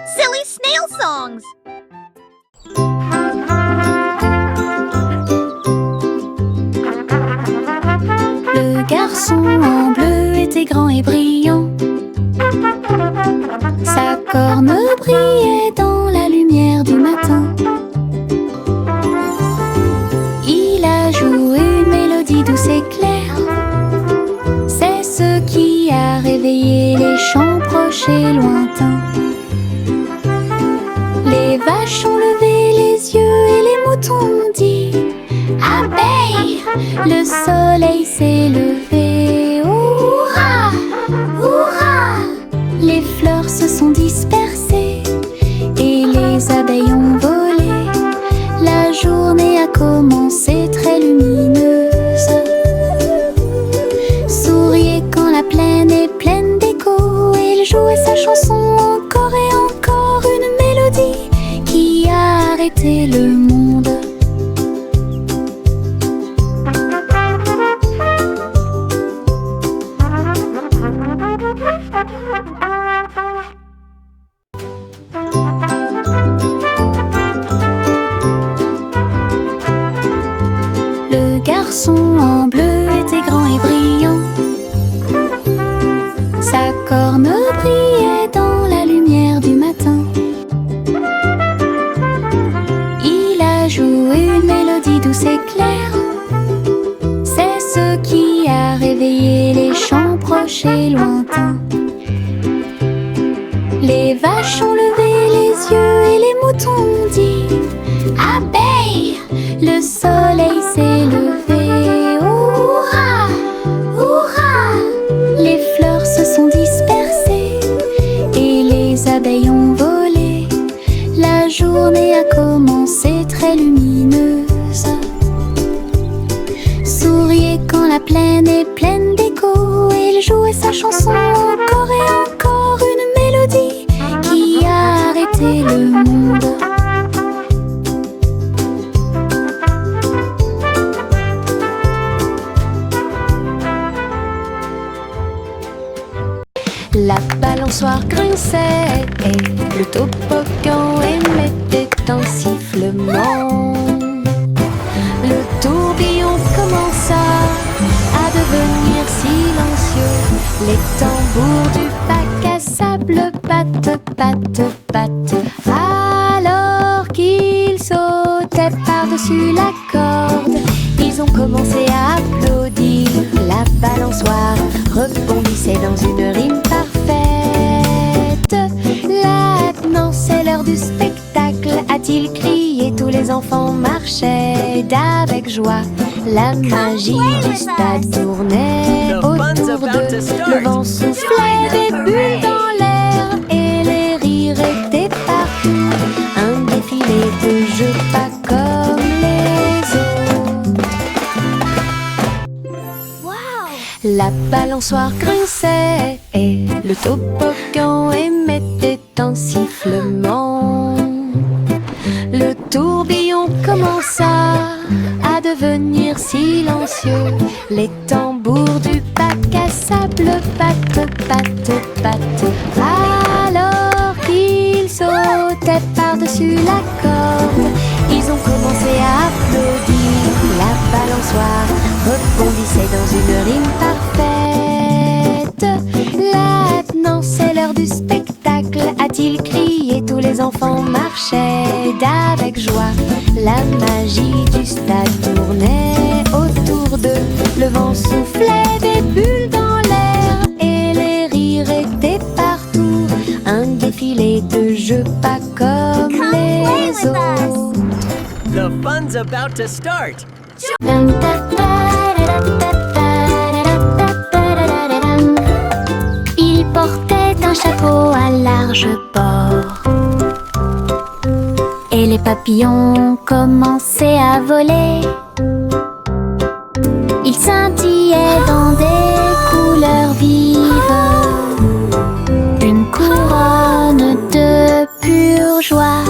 Silly snail songs. Le garçon en bleu était grand et brillant. Sa corne brillait dans la lumière du matin. Il a joué une mélodie douce et claire. C'est ce qui a réveillé les chants proches et lointains. Les vaches ont levé les yeux et les moutons ont dit abeille, le soleil s'est levé. Hurrah, hurrah! Les fleurs se sont dispersées et les abeilles ont volé. La journée a commencé très lumineuse. Souriez quand la plaine est pleine d'écho. Il jouait sa chanson encore et encore, une mélodie qui a arrêté le monde. Le garçon en bleu était grand et brillant. Sa corne brillait dans la lumière du matin. Il a joué une mélodie douce et claire. C'est ce qui a réveillé les chants proches et lointains. Les vaches ont levé les yeux et les moutons ont dit abeille, le soleil s'est levé. Hurrah, hurrah! Les fleurs se sont dispersées et les abeilles ont volé. La journée a commencé très lumineuse. Souriez quand la plaine est pleine d'écho. Il jouait sa chanson encore et encore, une mélodie qui a arrêté le monde. La balançoire grinçait et le toboggan émettait un sifflement. Le tourbillon commença à devenir silencieux. Les tambours du bac à sable battent, battent, battent. Alors qu'ils sautaient par-dessus la corde, ils ont commencé à applaudir. La balançoire rebondissait dans une rime parfaite. Maintenant c'est l'heure du spectacle, a-t-il crié. Tous les enfants marchaient d'avec joie. La magie du stade tournait autour d'eux. Le vent soufflait des bulles dans l'air et les rires étaient partout. Un défilé de jeux pas comme les autres. La balançoire grinçait et le toboggan émettait un sifflement. Le tourbillon commença à devenir silencieux. Les tambours du bac à sable battent, battent, battent. Alors qu'ils sautaient par-dessus la corde, ils ont commencé à applaudir. La balançoire rebondissait dans une rime parfaite. Maintenant c'est l'heure du spectacle, a-t-il crié. Tous les enfants marchaient d'avec joie. La magie du stade tournait autour d'eux. Le vent soufflait des bulles dans l'air et les rires étaient partout. Un défilé de jeux pas comme les autres. The fun's about to start! Il portait un chapeau à large bord et les papillons commençaient à voler. Ils scintillaient dans des couleurs vives, une couronne de pure joie.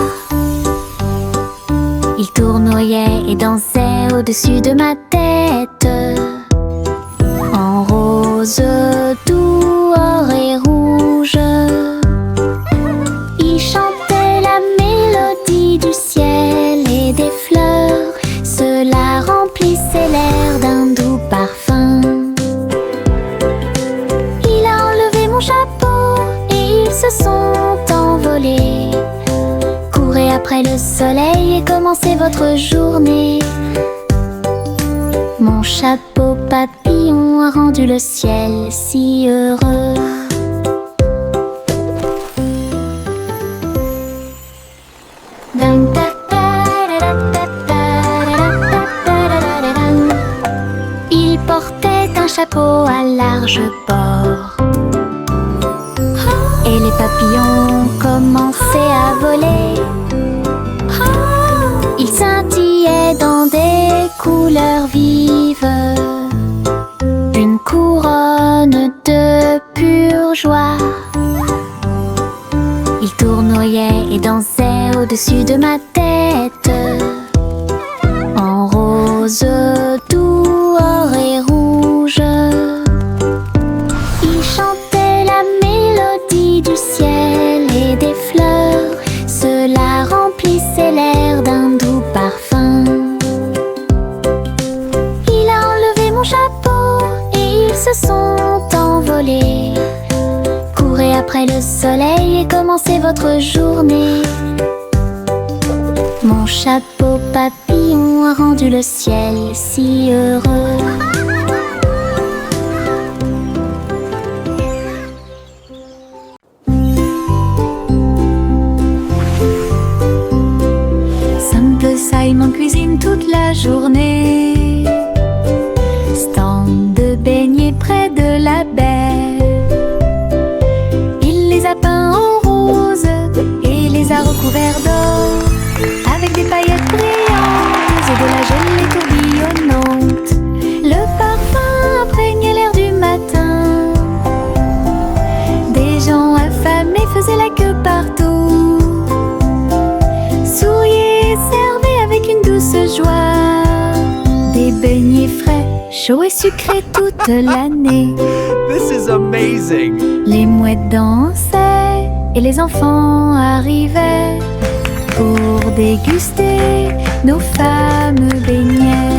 Ils tournoyaient et dansaient au-dessus de ma tête, en rose doux, or et rouge. Ils chantaient se sont envolés. Courez après le soleil et commencez votre journée. Mon chapeau papillon a rendu le ciel si heureux. Il portait un chapeau à large bord et les papillons commençaient à voler. Ils scintillaient dans des couleurs vives, une couronne de pure joie. Ils tournoyaient et dansaient au-dessus de ma tête, en rose, doux, or et rouge. Ils chantaient la mélodie du ciel et des fleurs. Cela remplissait l'air d'un doux parfum. Il a enlevé mon chapeau et ils se sont envolés. Courez après le soleil et commencez votre journée. Mon chapeau papillon a rendu le ciel si heureux. Simon cuisine toute la journée. Stand de beignets près de la baie. Il les a peints en rose et les a recouverts d'or, avec des paillettes brillantes et de la gelée tourbillonnante. Le parfum imprégnait l'air du matin. Des gens affamés faisaient la queue partout. Souriaient et servaient avec une douce joie. Des beignets frais, chauds et sucrés toute l'année. This is amazing! Les mouettes dansaient et les enfants arrivaient pour déguster nos fameux beignets.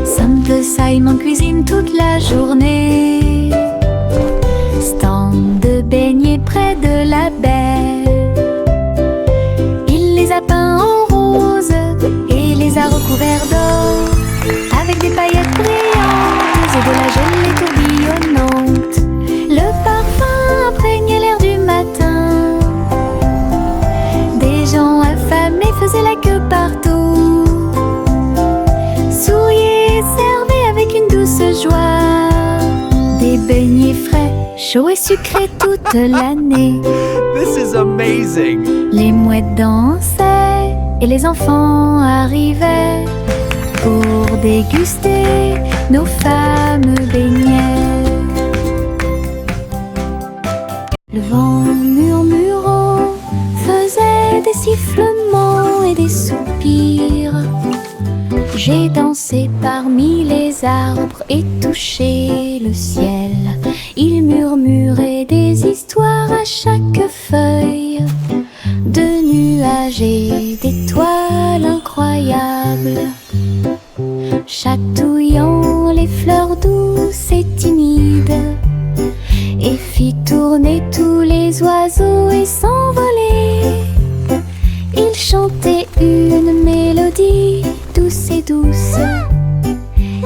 Simple Simon cuisine toute la journée. Stand de beignets près de la baie. Il les a peints en rose et les a recouverts d'or, avec des paillettes brillantes et de la gelée tourbillonnante. Le parfum imprégnait l'air du matin. Des gens affamés faisaient la queue partout. Souriaient et servaient avec une douce joie. Des beignets frais, chauds et sucrés toute l'année. This is amazing! Les mouettes dansaient et les enfants arrivaient pour déguster nos fameux beignets. Le vent murmurant faisait des sifflements et des soupirs. J'ai dansé parmi les arbres et touché le ciel. Il murmurait des histoires à chaque feuille, de nuages et d'étoiles incroyables, chatouillant les fleurs douces et timides, et fit tourner tous les oiseaux et s'envoler. Il chantait une mélodie douce et douce,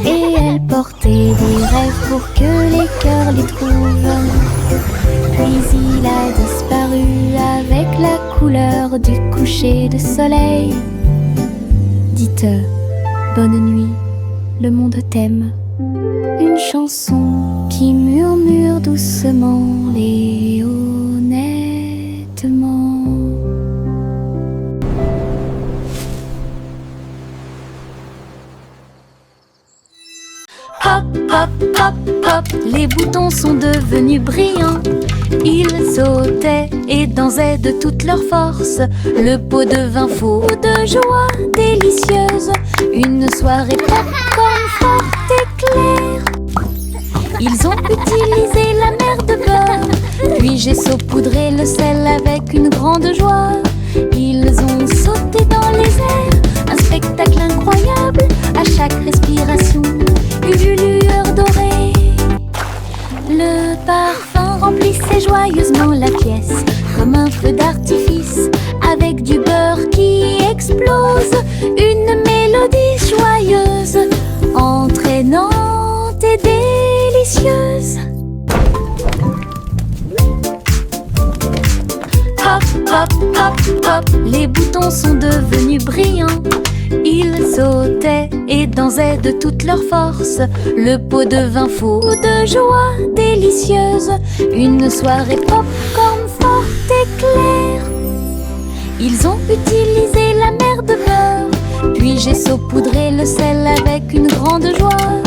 et elle portait des rêves pour que les cœurs les trouvent. Puis il a disparu avec la couleur du coucher de soleil. Dites bonne nuit, le monde t'aime. Une chanson qui murmure doucement et honnêtement. Hop, hop, hop, hop, les boutons sont devenus brillants. Ils sautaient et dansaient de toute leur force. Le pot devint fou de joie délicieuse. Une soirée popcorn forte et claire. Ils ont utilisé la mer de beurre, puis j'ai saupoudré le sel avec une grande joie. Ils ont sauté dans les airs, un spectacle incroyable. À chaque respiration joyeusement la pièce, comme un feu d'artifice, avec du beurre qui explose. Une mélodie joyeuse, entraînante et délicieuse. Hop, hop, hop, hop, les boutons sont devenus brillants. Ils sautaient et dansaient de toute leur force. Le pot devint fou de joie délicieuse. Une soirée pop-corn forte et claire. Ils ont utilisé la mer de beurre, puis j'ai saupoudré le sel avec une grande joie.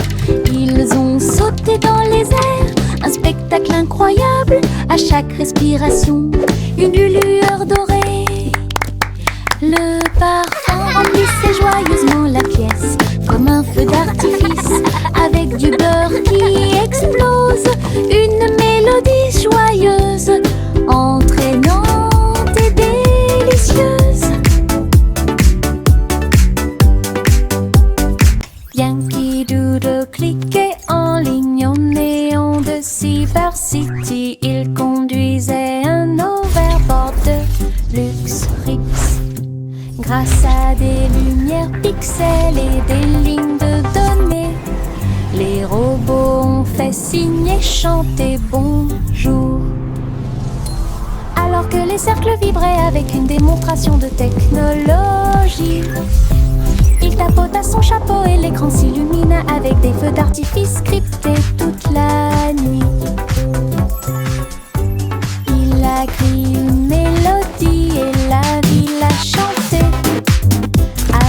Ils ont sauté dans les airs, un spectacle incroyable. À chaque respiration, une lueur dorée. Le parfum remplissait joyeusement la pièce, comme un feu d'artifice, avec du beurre qui explose. Une mélodie joyeuse, entraînante et délicieuse. Yankee Doodle cliquait en ligne au néon de Cyber City. Il conduisait un overboard de luxe Rix. Grâce à des lumières pixels et des lignes de données, les robots ont fait signer, chanter bonjour. Alors que les cercles vibraient avec une démonstration de technologie, il tapota son chapeau et l'écran s'illumina avec des feux d'artifice scriptés toute la nuit. Il a crié une mélodie et la ville a chanté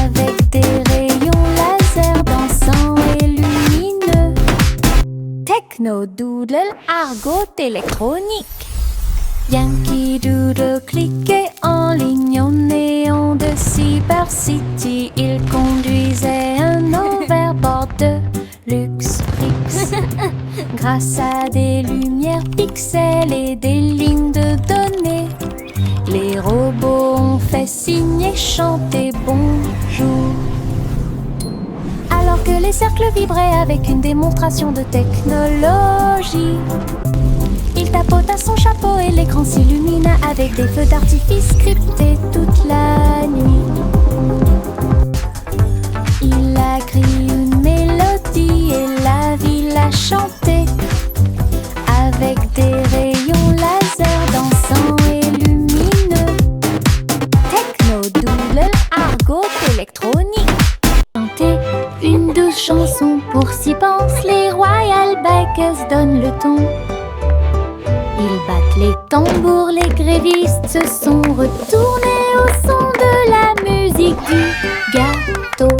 avec des rayons laser dansants et lumineux. Techno Doodle, argot électronique. Yankee Doodle cliquait en ligne au néon de Cyber City. Il conduisait un overboard de luxe Rix. Grâce à des lumières pixels et des lignes de données, les robots ont fait signer, chanter bonjour. Alors que les cercles vibraient avec une démonstration de technologie, il tapota son chapeau et l'écran s'illumina avec des feux d'artifice scriptés toute la nuit. Il a crié une mélodie et la ville a chanté avec des rayons laser dansants et lumineux. Techno Doodle, argot électronique. Chanter une douce chanson pour s'y penser, les Royal Bakers donnent le ton. Ils battent les tambours, les grévistes se sont retournés au son de la musique du gâteau.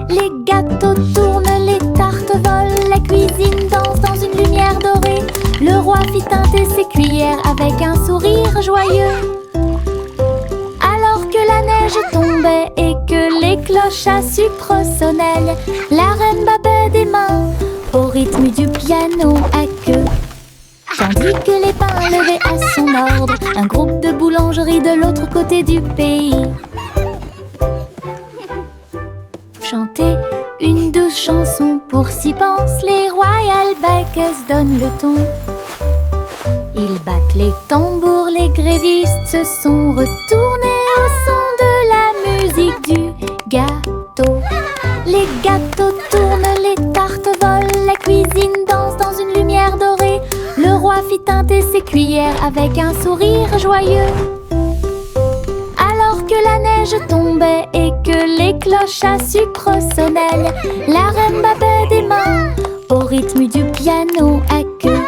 Les gâteaux tournent, les tartes volent, la cuisine danse dans une lumière dorée. Le roi fit teinter ses cuillères avec un sourire joyeux. Alors que la neige tombait et que les cloches à sucre sonnaient, la reine battait des mains au rythme du piano à queue. Tandis que les pains levaient à son ordre un groupe de boulangeries de l'autre côté du pays. Chanter une douce chanson pour s'y penser, les Royal Bakers donnent le ton. Ils battent les tambours, les grévistes se sont retournés au son de la musique du gâteau. Les gâteaux tournent, les tartes volent, la cuisine danse dans une lumière dorée. Le roi fit teinter ses cuillères avec un sourire joyeux. Alors que la neige tombait et que les cloches à sucre sonnaient, la reine battait des mains au rythme du piano à queue.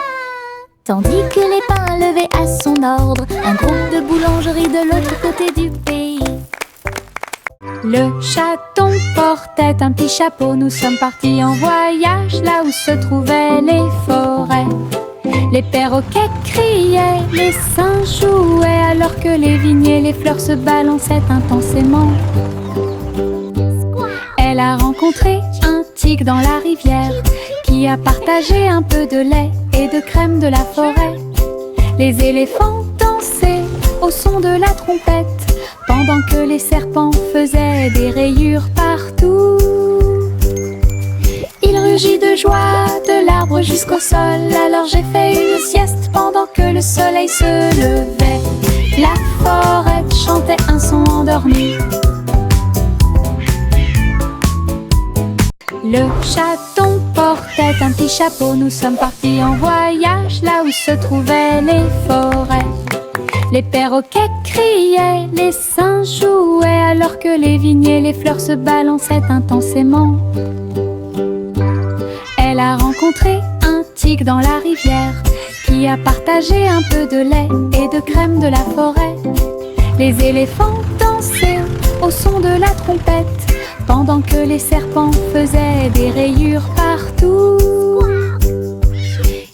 Tandis que les pains levaient à son ordre un groupe de boulangeries de l'autre côté du pays. Le chaton portait un petit chapeau. Nous sommes partis en voyage là où se trouvaient les forêts. Les perroquets criaient, les singes jouaient, alors que les vignes et les fleurs se balançaient intensément. Elle a rencontré un tigre dans la rivière qui a partagé un peu de lait et de crème de la forêt. Les éléphants dansaient au son de la trompette pendant que les serpents faisaient des rayures partout. Il rugit de joie de l'arbre l'arbre jusqu'au sol. Alors j'ai fait une sieste pendant que le soleil se levait. La forêt chantait un son endormi. Le chaton portait un petit chapeau. Nous sommes partis en voyage là où se trouvaient les forêts. Les perroquets criaient, les singes jouaient, alors que les vignes et les fleurs se balançaient intensément. Elle a rencontré un tigre dans la rivière qui a partagé un peu de lait et de crème de la forêt. Les éléphants dansaient au son de la trompette pendant que les serpents faisaient des rayures partout.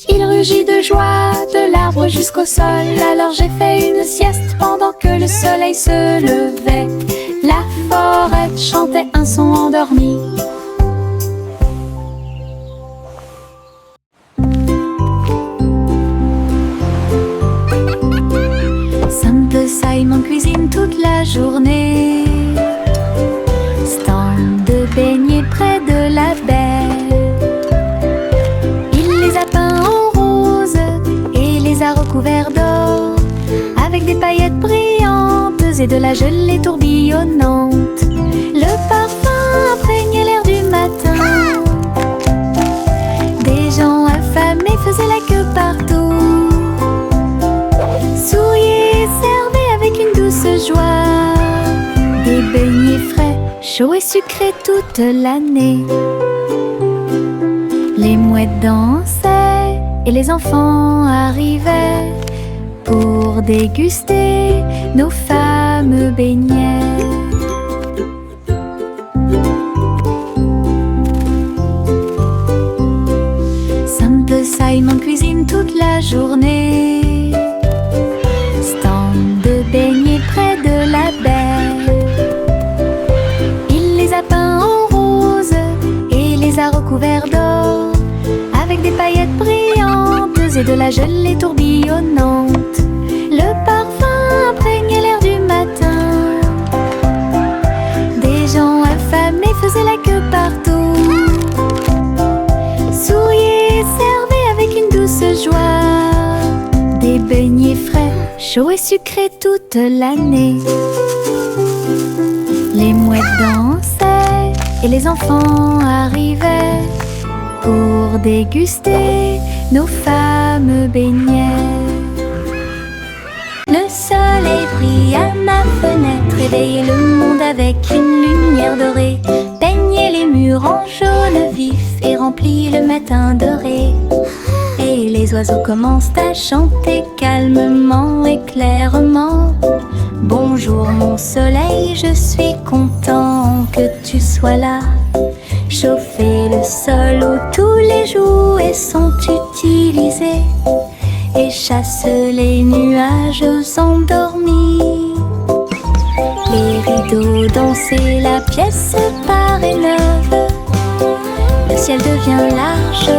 Il rugit de joie de l'arbre jusqu'au sol. Alors j'ai fait une sieste pendant que le soleil se levait. La forêt chantait un son endormi. Simple Simon cuisine toute la journée. Stand de beignets près de la baie. Il les a peints en rose et les a recouverts d'or, avec des paillettes brillantes et de la gelée tourbillonnante. Le parfum imprégnait l'air du matin. Des gens affamés faisaient la queue partout. Souriaient, servaient avec une douce joie des beignets frais, chauds et sucrés toute l'année. Les mouettes dansaient et les enfants arrivaient pour déguster nos fameux beignets. Simple Simon cuisine toute la journée. Stand de beignets près de la baie. Il les a peints en rose et les a recouverts d'or, avec des paillettes brillantes et de la gelée tourbillonnante. Le parfum imprégnait l'air du matin. Des gens affamés faisaient la queue partout. Souriaient, servaient avec une douce joie des beignets frais, chauds et sucrés toute l'année. Les mouettes dansaient et les enfants arrivaient pour déguster nos fameux beignets. Le soleil brille à ma fenêtre, réveillait le monde avec une lumière dorée, peignait les murs en jaune vif et remplit le matin doré. Et les oiseaux commencent à chanter calmement et clairement. Bonjour mon soleil, je suis content que tu sois là. Chauffer le sol où tous les jouets sont utilisés et chasse les nuages endormis. Les rideaux dansaient, la pièce paraît neuve. Le ciel devient large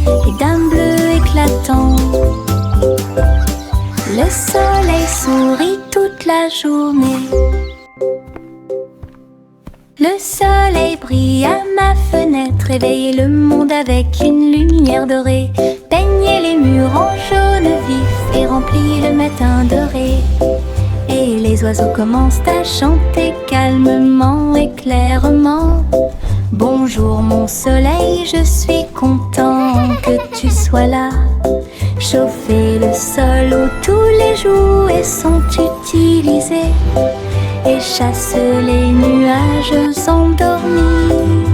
et d'un bleu éclatant. Le soleil sourit toute la journée. Le soleil brille à ma fenêtre, réveillait le monde avec une lumière dorée, peignait les murs en jaune vif et remplit le matin doré. Et les oiseaux commencent à chanter calmement et clairement. Bonjour mon soleil, je suis content que tu sois là. Chauffer le sol où tous les jouets sont utilisés et chasse les nuages endormis.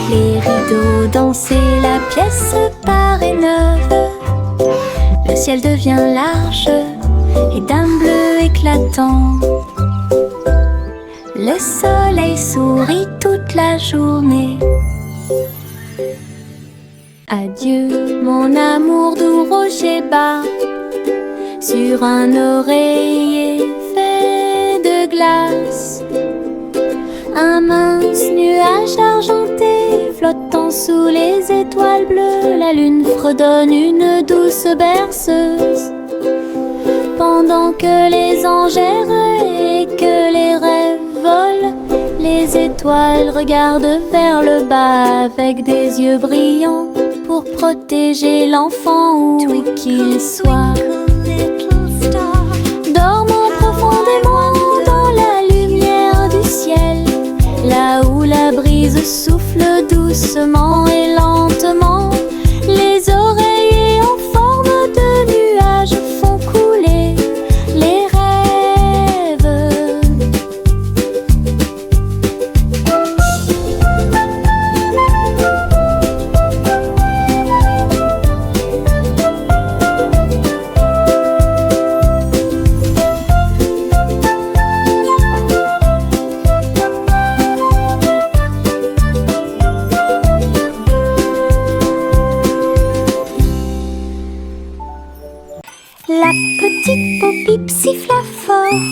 Les rideaux dansaient, la pièce paraît neuve. Le ciel devient large et d'un bleu éclatant. Le soleil sourit toute la journée. Adieu mon amour doux rocher bas, sur un oreiller fait de glace. Un mince nuage argenté flottant sous les étoiles bleues, la lune fredonne une douce berceuse. Pendant que les anges errent et que les rêves volent, les étoiles regardent vers le bas avec des yeux brillants. pour protéger l'enfant où qu'il soit. Dormant profondément dans la lumière du ciel, là où la brise souffle doucement et lentement, les oreillers en forme de nuages font couler les rêves. La petite Bo-Bip siffla fort,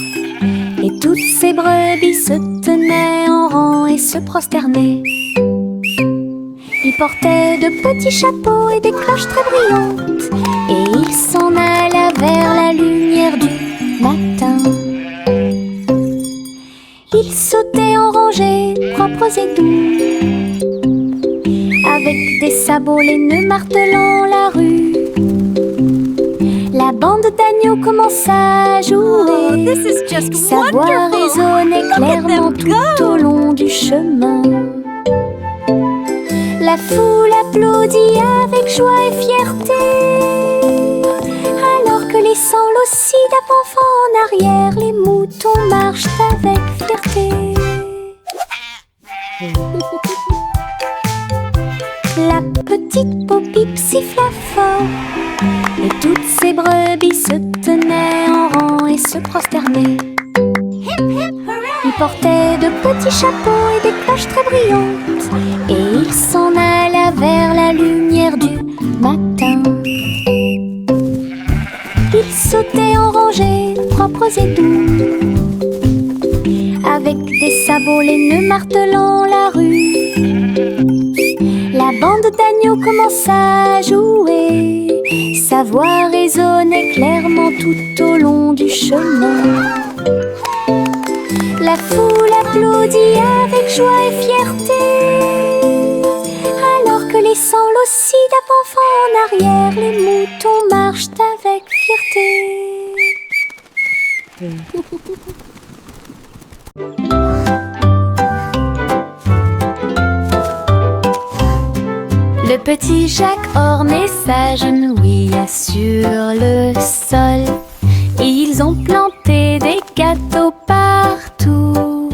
et toutes ces brebis se tenaient en rang et se prosternaient. Ils portaient de petits chapeaux et des cloches très brillantes, et ils s'en allaient vers la lumière du matin. Ils sautaient en rangées, propres et doux, avec des sabots laineux martelant la rue. La bande d'agneaux commença à jouer. Sa voix résonnait clairement tout au long du chemin. La foule applaudit avec joie et fierté, alors que laissant l'ossi d'avant en arrière, les moutons marchent avec fierté. La petite Bo-Bip siffla fort, et toutes ces brebis se tenaient en rang et se prosternaient. Ils portaient de petits chapeaux et des cloches très brillantes, et ils s'en allaient vers la lumière du matin. Ils sautaient en rangées, propres et doux, avec des sabots laineux martelant la rue. La bande d'agneaux commença à jouer. Sa voix résonnait clairement tout au long du chemin. La foule applaudit avec joie et fierté, alors que laissant l'ossi d'avant en arrière, les moutons marchent avec fierté. Le petit Jacques ornait s'agenouilla sur le sol, et ils ont planté des gâteaux partout,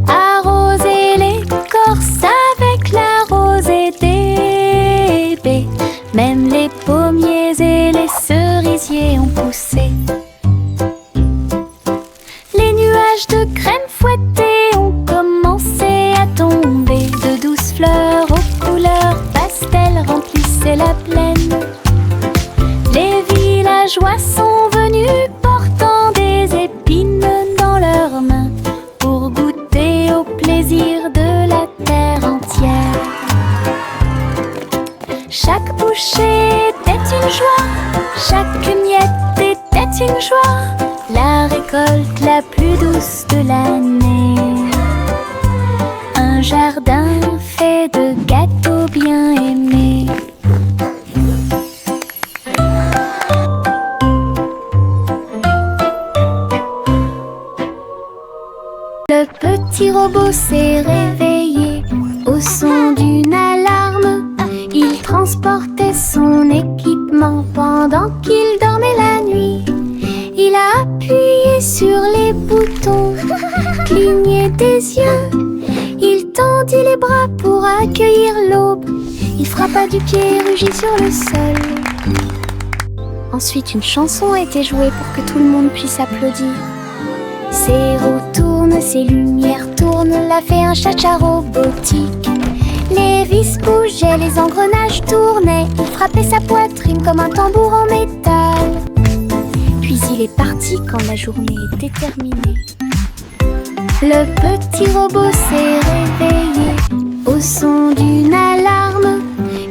arrosé l'écorce avec la rosée des baies. Même les pommiers et les cerisiers ont poussé. Les nuages de crème fouettée ont commencé à tomber. De douces fleurs aux couleurs pastel remplissaient la plaine. Les villageois sont venus portant des épines dans leurs mains pour goûter au plaisir de la terre entière. Chaque bouchée était une joie, chaque miette était une joie, la récolte la plus douce de l'année. Un jardin fait de gâteaux bien aimés. Le petit robot s'est réveillé au son d'une alarme. Il transportait son équipement pendant qu'il dormait la nuit. Il a appuyé sur les boutons, cligné des yeux. Il tendit les bras pour accueillir l'aube. Il frappa du pied et rugit sur le sol. Ensuite, une chanson a été jouée pour que tout le monde puisse applaudir. Ses roues tournent, ses lumières tournent, l'a fait un cha-cha robotique. Les vis bougeaient, les engrenages tournaient. Il frappait sa poitrine comme un tambour en métal. Puis il est parti quand la journée était terminée. Le petit robot s'est réveillé au son d'une alarme.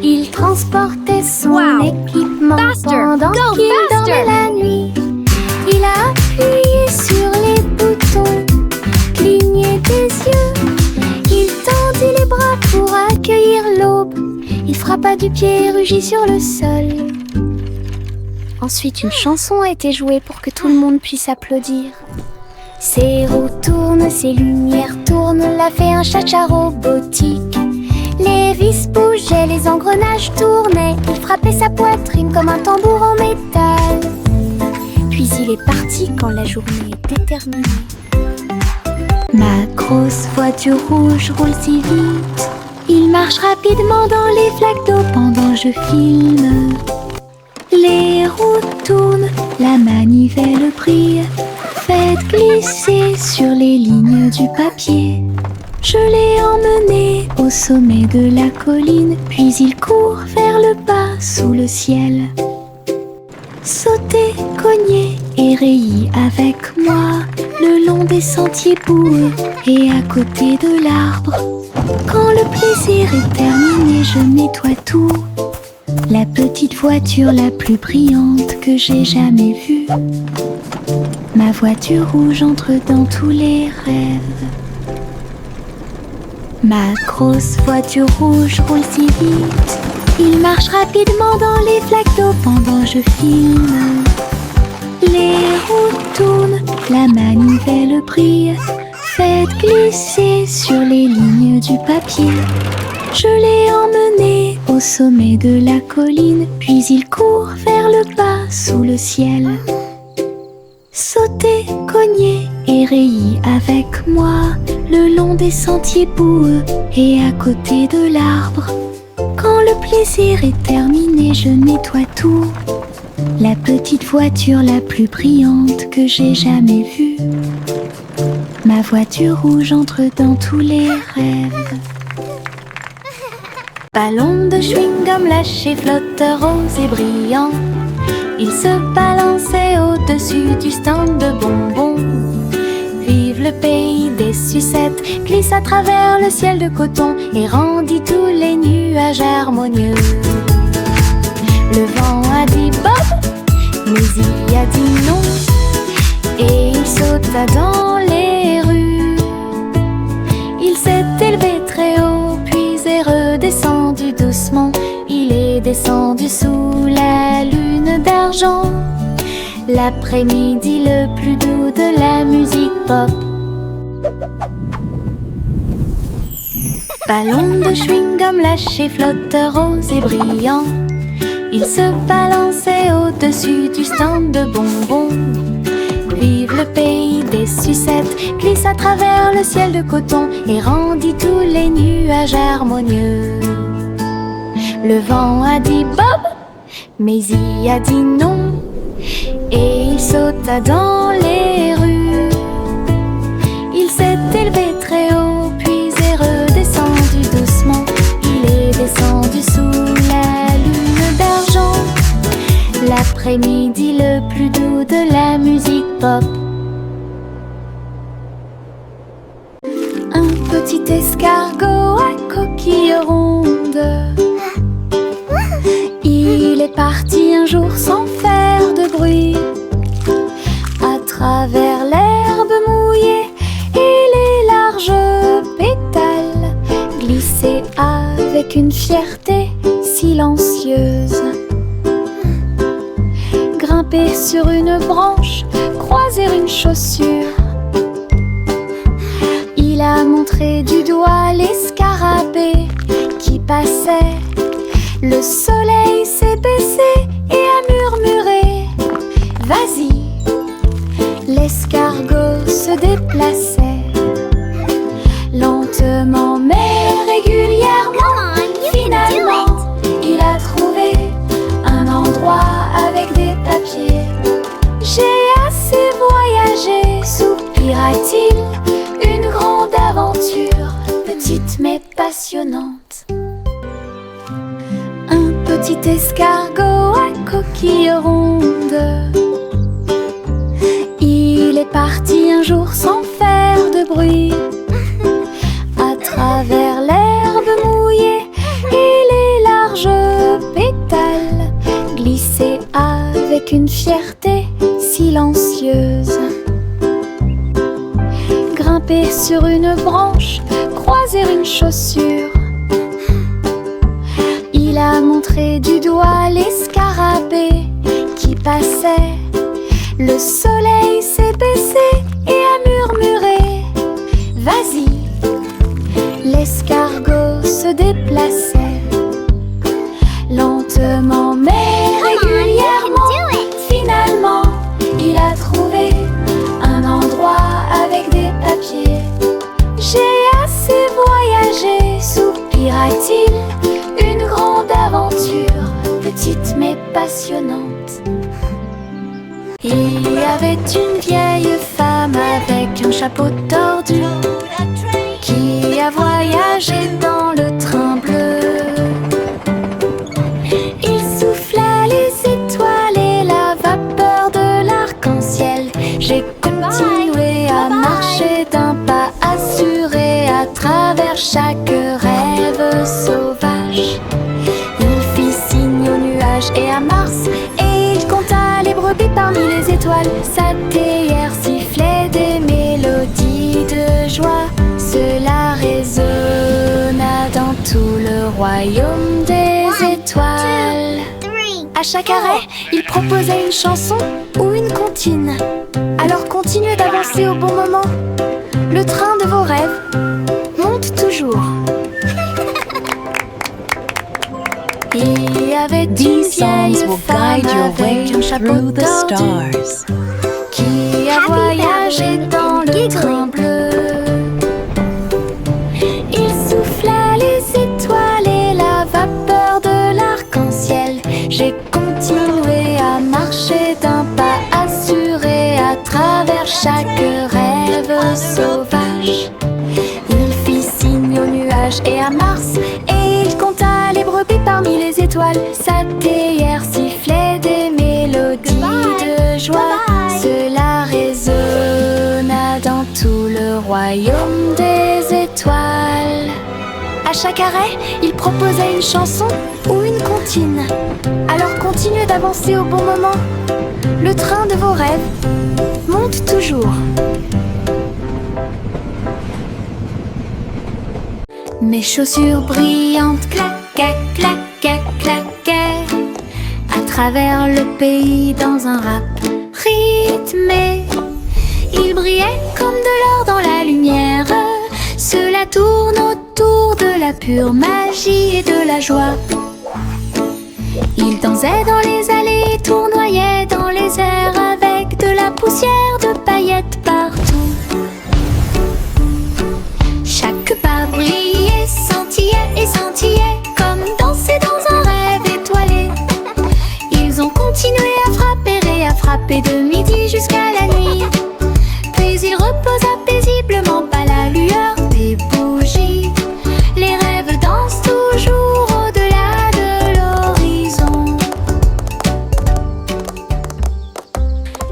Il transportait son équipement pendant qu'il dormait la nuit. Il a appuyé sur les boutons, cligné des yeux. Il tendit les bras pour accueillir l'aube. Il frappa du pied et rugit sur le sol. Ensuite, une chanson a été jouée pour que tout le monde puisse applaudir. Ses roues tournent, ses lumières tournent, l'a fait un cha-cha robotique. Les vis bougeaient, les engrenages tournaient. Il frappait sa poitrine comme un tambour en métal. Puis il est parti quand la journée était terminée. Ma grosse voiture rouge roule si vite. Il marche rapidement dans les flaques d'eau pendant je filme. Les roues tournent, la manivelle brille. Faites glisser sur les lignes du papier. Je l'ai emmené au sommet de la colline, puis il court vers le bas sous le ciel. Sauter, cogner et rayer avec moi le long des sentiers boueux et à côté de l'arbre. Quand le plaisir est terminé, je nettoie tout. La petite voiture la plus brillante que j'ai jamais vue. Ma voiture rouge entre dans tous les rêves. Ma grosse voiture rouge roule si vite. Il marche rapidement dans les flaques d'eau pendant je filme. Les roues tournent, la manivelle brille. Faites glisser sur les lignes du papier. Je l'ai emmené au sommet de la colline, puis il court vers le bas sous le ciel. Sautez, cognez et rayez avec moi le long des sentiers boueux et à côté de l'arbre. Quand le plaisir est terminé, je nettoie tout. La petite voiture la plus brillante que j'ai jamais vue. Ma voiture rouge entre dans tous les rêves. Ballon de chewing-gum lâché, flotteur rose et brillant. Il se balançait au-dessus du stand de bonbons. Vive le pays des sucettes, glisse à travers le ciel de coton et rendit tous les nuages harmonieux. Le vent a dit Bob, mais il a dit non. Et il sauta dans les rues. Il s'est élevé très haut, puis est redescendu doucement. Il est descendu sous la lune d'argent. L'après-midi le plus doux de la musique pop. Ballon de chewing-gum lâché, flotteur rose et brillant. Il se balançait au-dessus du stand de bonbons. Vive le pays des sucettes, glisse à travers le ciel de coton et rendit tous les nuages harmonieux. Le vent a dit Bob, mais il a dit non. Et il sauta dans les rues. Il s'est élevé très haut, puis est redescendu doucement. Il est descendu sous la lune d'argent. L'après-midi le plus doux de la musique pop. Un petit escargot à coquille ronde. Il est parti un jour sans faire de bruit, à travers l'herbe mouillée et les larges pétales, glisser avec une fierté silencieuse. Grimper sur une branche, croiser une chaussure. Il a montré du doigt les scarabées qui passaient. Le soleil s'est baissé et a murmuré Vas-y. L'escargot se déplaçait lentement mais régulièrement. Finalement, il a trouvé un endroit avec des papiers. J'ai assez voyagé, soupira-t-il. Une grande aventure, petite mais passionnante. Un petit escargot à coquille ronde. Il est parti un jour sans faire de bruit, à travers l'herbe mouillée et les larges pétales, glisser avec une fierté silencieuse. Grimper sur une branche, croiser une chaussure. Il a montré du doigt les scarabées qui passaient. Le soleil s'est baissé et a murmuré: vas-y. L'escargot se déplaçait lentement mais régulièrement. Finalement, il a trouvé un endroit avec des papiers. J'ai assez voyagé, soupira-t-il. Une grande aventure, petite mais passionnante. Il y avait une vieille femme avec un chapeau tordu qui a voyagé dans le train bleu. Il souffla les étoiles et la vapeur de l'arc-en-ciel. J'ai continué à marcher d'un pas assuré à travers chaque rêve sauvage. Il fit signe aux nuages et à Mars, et il compta les brebis parmi les étoiles. Sa théière sifflait des mélodies de joie. Cela résonna dans tout le royaume des étoiles. À chaque arrêt, il proposait une chanson ou une comptine. Alors continuez d'avancer au bon moment. Le train de vos rêves monte toujours. Il y avait une These songs vieille will femme guide your way avec un chapeau through the tordu stars. qui a voyagé dans le train bleu. Il souffla les étoiles et la vapeur de l'arc-en-ciel. J'ai continué à marcher d'un pas assuré à travers chaque rêve sauvage. Il fit signe aux nuages et à Mars, et il compta les brebis parmi les étoiles. Sa théière sifflait des mélodies de joie. Cela résonna dans tout le royaume des étoiles. À chaque arrêt, il proposait une chanson ou une comptine. Alors continuez d'avancer au bon moment. Le train de vos rêves monte toujours. Mes chaussures brillantes claquaient, claquaient, claquaient à travers le pays dans un rap rythmé. Ils brillaient comme de l'or dans la lumière. Cela tourne autour de la pure magie et de la joie. Ils dansaient dans les allées, tournoyaient dans les airs avec de la poussière de paillettes partout. Chaque pas brillait, scintillait et scintillait comme danser dans un rêve étoilé. Ils ont continué à frapper de midi jusqu'à la nuit. Puis il reposa paisiblement à la lueur des bougies. Les rêves dansent toujours au-delà de l'horizon.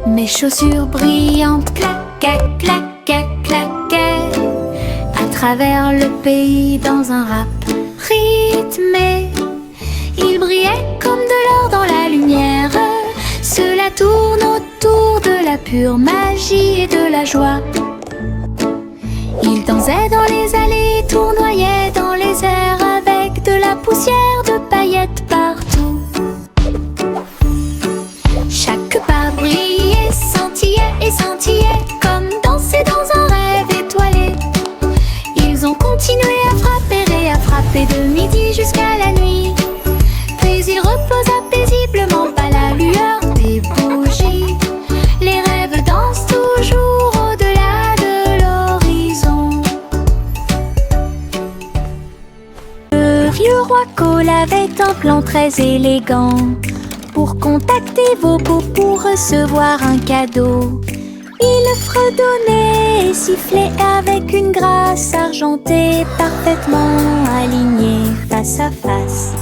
Mes chaussures brillantes claquaient, claquaient, claquaient à travers le pays dans un rap rythmé. Ils brillaient comme de l'or dans la lumière. Cela tourne autour de la pure magie et de la joie. Ils dansaient dans les allées, tournoyaient dans les airs avec de la poussière de paillettes partout. Chaque pas brillait, scintillait et scintillait comme danser dans un rêve étoilé. Ils ont continué à frapper de midi jusqu'à la nuit. Puis il reposa paisiblement à la lueur des bougies. Les rêves dansent toujours au-delà de l'horizon. Le vieux roi Cole avait un plan très élégant pour contacter vos beaux pour recevoir un cadeau. Il fredonnait et sifflait avec une grâce argentée, parfaitement alignée face à face.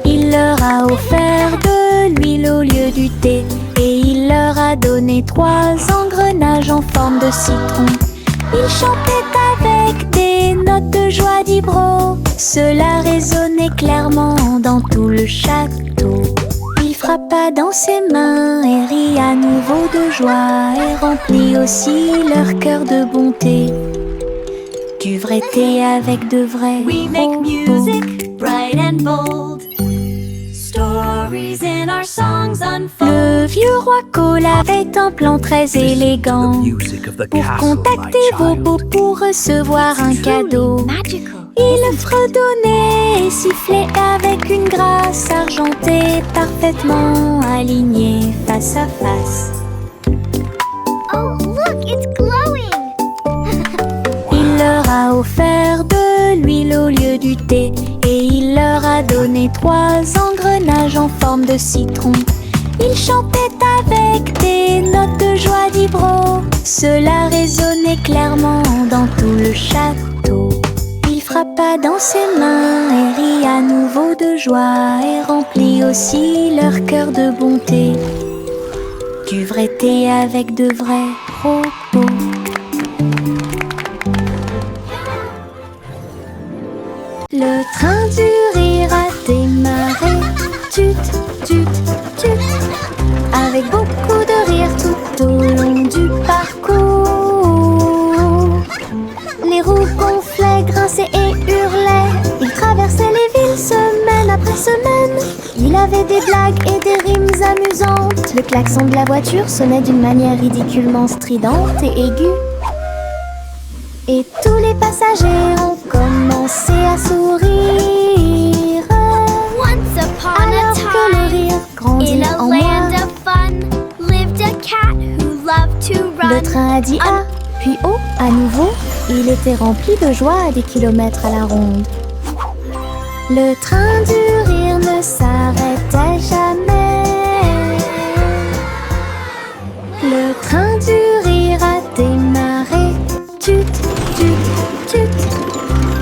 Il leur a offert de l'huile au lieu du thé, et il leur a donné 3 engrenages en forme de citron. Il chantait avec des notes de joie d'Ibro. Cela résonnait clairement dans tout le château. Il frappa dans ses mains et rit à nouveau de joie, et remplit aussi leur cœur de bonté. Du vrai thé avec de vrais We make robots. music bright and bold. Stories in our songs unfold. Le vieux roi Cole avait un plan très élégant pour contacter vos beaux pour recevoir un cadeau. Magical. Il fredonnait et sifflait avec une grâce argentée parfaitement alignée face à face. Oh, look, it's glowing. Il leur a offert de l'huile au lieu du thé et il leur a donné 3 engrenages en forme de citron. Il chantait avec des notes de joie d'Ibro. Cela résonnait clairement dans tout le château. Il frappa dans ses mains et rit à nouveau de joie et remplit aussi leur cœur de bonté. Du vrai thé avec de vrais robots. Le train du rire a démarré. Tut, tut, tut. Avec beaucoup de rire tout au long du parcours. Les roues gonflaient, grinçaient et hurlaient. Il traversait les villes semaine après semaine. Il avait des blagues et des rimes amusantes. Le klaxon de la voiture sonnait d'une manière ridiculement stridente et aiguë. Et tous les passagers ont commencé à sourire. Once upon a Alors que le time, rire grandit in a en land moi. of fun, lived a cat who loved to Le run. train a dit A, puis O à nouveau. Il était rempli de joie à des kilomètres à la ronde. Le train du rire ne s'arrêtait jamais. Le train du rire a démarré. Tut, tut, tut.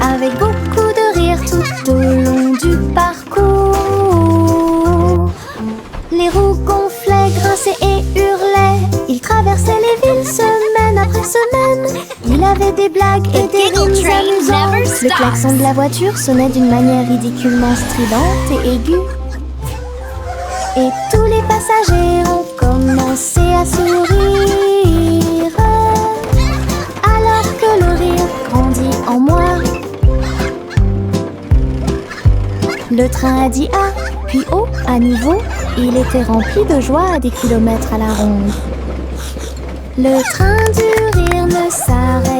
Avec beaucoup de rire tout au long du parcours. Les roues gonflaient, grinçaient et hurlaient. Il traversait les villes semaine après semaine. Il avait des blagues et The des giggle rimes train amusantes. never Le stops. klaxon de la voiture sonnait d'une manière ridiculement stridente et aiguë. Et tous les passagers ont commencé à sourire. Alors que le rire grandit en moi. Le train a dit A, puis O à nouveau. Il était rempli de joie à des kilomètres à la ronde. Le train du rire ne s'arrête